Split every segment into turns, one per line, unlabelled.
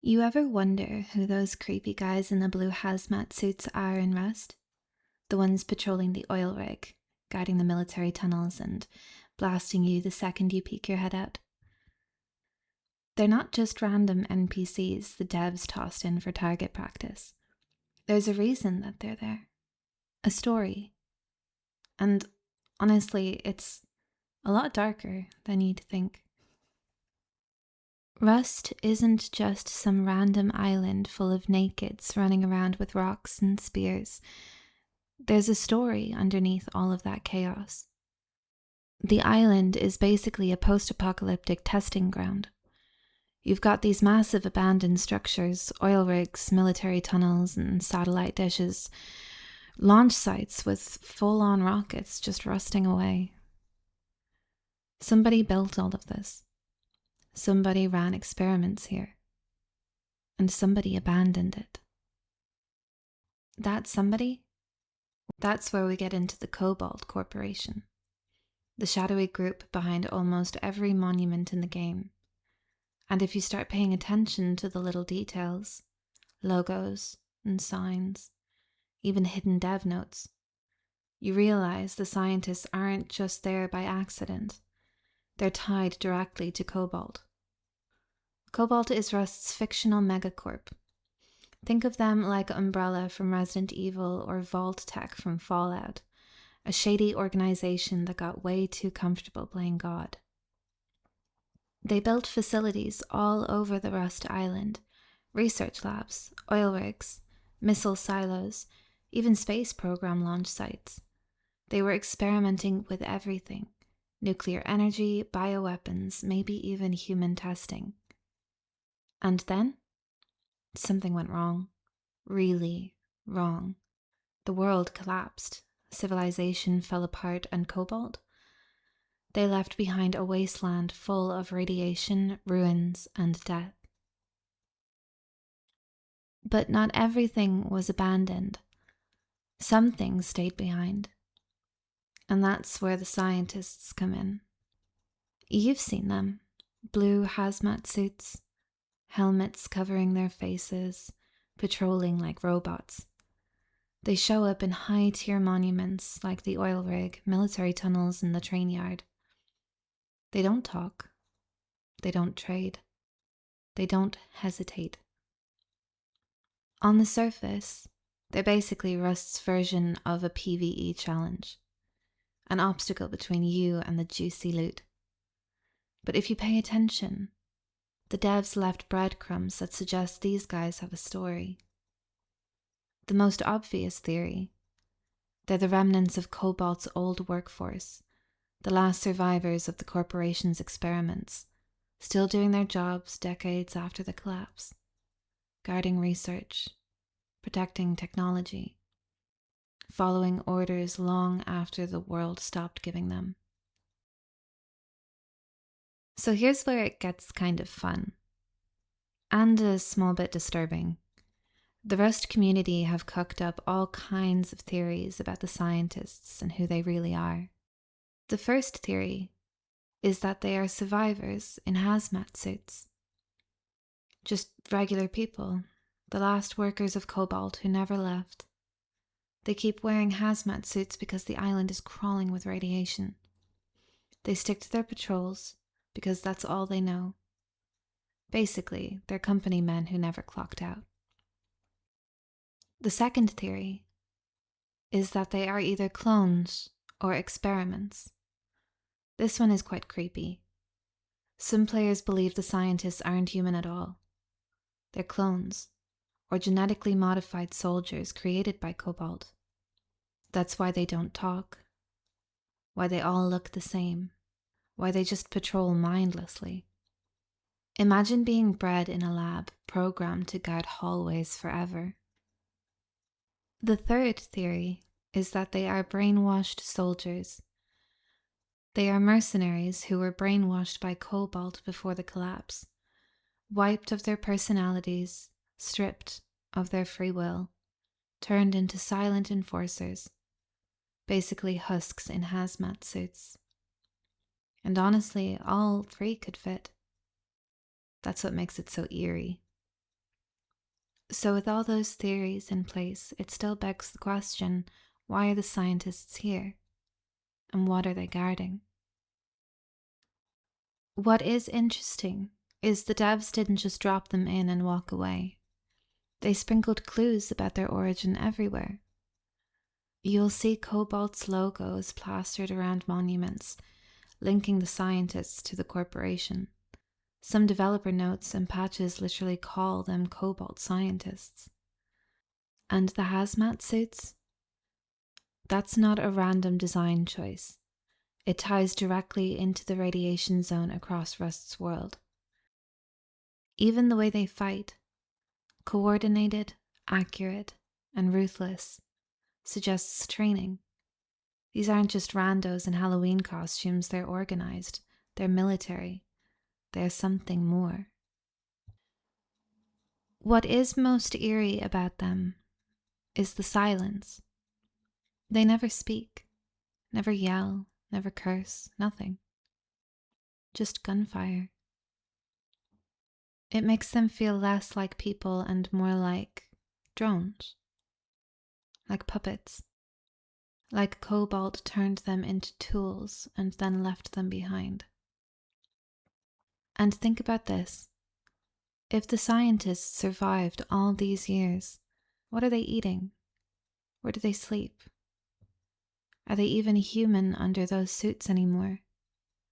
You ever wonder who those creepy guys in the blue hazmat suits are in Rust? The ones patrolling the oil rig, guarding the military tunnels, and blasting you the second you peek your head out. They're not just random NPCs the devs tossed in for target practice. There's a reason that they're there. A story. And honestly, it's a lot darker than you'd think. Rust isn't just some random island full of nakeds running around with rocks and spears. There's a story underneath all of that chaos. The island is basically a post-apocalyptic testing ground. You've got these massive abandoned structures, oil rigs, military tunnels, and satellite dishes, launch sites with full-on rockets just rusting away. Somebody built all of this. Somebody ran experiments here. And somebody abandoned it. That somebody? That's where we get into the Cobalt Corporation, the shadowy group behind almost every monument in the game. And if you start paying attention to the little details, logos and signs, even hidden dev notes, you realize the scientists aren't just there by accident. They're tied directly to Cobalt. Cobalt is Rust's fictional megacorp. Think of them like Umbrella from Resident Evil or Vault Tech from Fallout, a shady organization that got way too comfortable playing God. They built facilities all over the Rust Island, research labs, oil rigs, missile silos, even space program launch sites. They were experimenting with everything: nuclear energy, bioweapons, maybe even human testing. And then something went wrong. Really wrong. The world collapsed. Civilization fell apart, and Cobalt? They left behind a wasteland full of radiation, ruins, and death. But not everything was abandoned. Some things stayed behind. And that's where the scientists come in. You've seen them. Blue hazmat suits, helmets covering their faces, patrolling like robots. They show up in high-tier monuments like the oil rig, military tunnels, and the train yard. They don't talk. They don't trade. They don't hesitate. On the surface, they're basically Rust's version of a PvE challenge, an obstacle between you and the juicy loot. But if you pay attention, the devs left breadcrumbs that suggest these guys have a story. The most obvious theory: they're the remnants of Cobalt's old workforce, the last survivors of the corporation's experiments, still doing their jobs decades after the collapse, guarding research, protecting technology, following orders long after the world stopped giving them. So here's where it gets kind of fun, and a small bit disturbing. The Rust community have cooked up all kinds of theories about the scientists and who they really are. The first theory is that they are survivors in hazmat suits. Just regular people, the last workers of Cobalt who never left. They keep wearing hazmat suits because the island is crawling with radiation. They stick to their patrols because that's all they know. Basically, they're company men who never clocked out. The second theory is that they are either clones or experiments. This one is quite creepy. Some players believe the scientists aren't human at all. They're clones, or genetically modified soldiers created by Cobalt. That's why they don't talk, why they all look the same, why they just patrol mindlessly. Imagine being bred in a lab programmed to guard hallways forever. The third theory is that they are brainwashed soldiers. They are mercenaries who were brainwashed by Cobalt before the collapse, wiped of their personalities, stripped of their free will, turned into silent enforcers, basically husks in hazmat suits. And honestly, all three could fit. That's what makes it so eerie. So, with all those theories in place, it still begs the question, why are the scientists here? And what are they guarding? What is interesting is the devs didn't just drop them in and walk away. They sprinkled clues about their origin everywhere. You'll see Cobalt's logos plastered around monuments, linking the scientists to the corporation. Some developer notes and patches literally call them Cobalt scientists. And the hazmat suits? That's not a random design choice. It ties directly into the radiation zone across Rust's world. Even the way they fight, coordinated, accurate, and ruthless, suggests training. These aren't just randos in Halloween costumes, they're organized, they're military, they're something more. What is most eerie about them is the silence. They never speak, never yell, never curse, nothing. Just gunfire. It makes them feel less like people and more like drones. Like puppets. Like Cobalt turned them into tools and then left them behind. And think about this. If the scientists survived all these years, what are they eating? Where do they sleep? Are they even human under those suits anymore?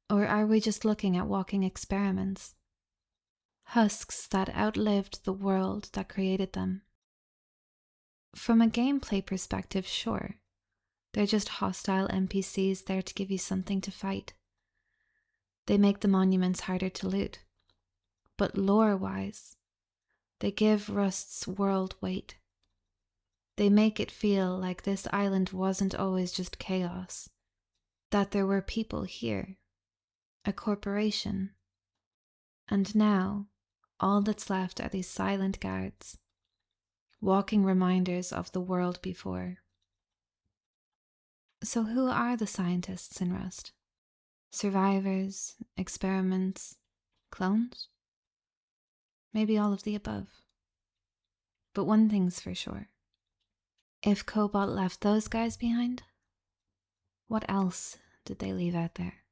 Or are we just looking at walking experiments? Husks that outlived the world that created them. From a gameplay perspective, sure. They're just hostile NPCs there to give you something to fight. They make the monuments harder to loot. But lore-wise, they give Rust's world weight. They make it feel like this island wasn't always just chaos, that there were people here, a corporation. And now, all that's left are these silent guards, walking reminders of the world before. So who are the scientists in Rust? Survivors, experiments, clones? Maybe all of the above. But one thing's for sure. If Cobalt left those guys behind, what else did they leave out there?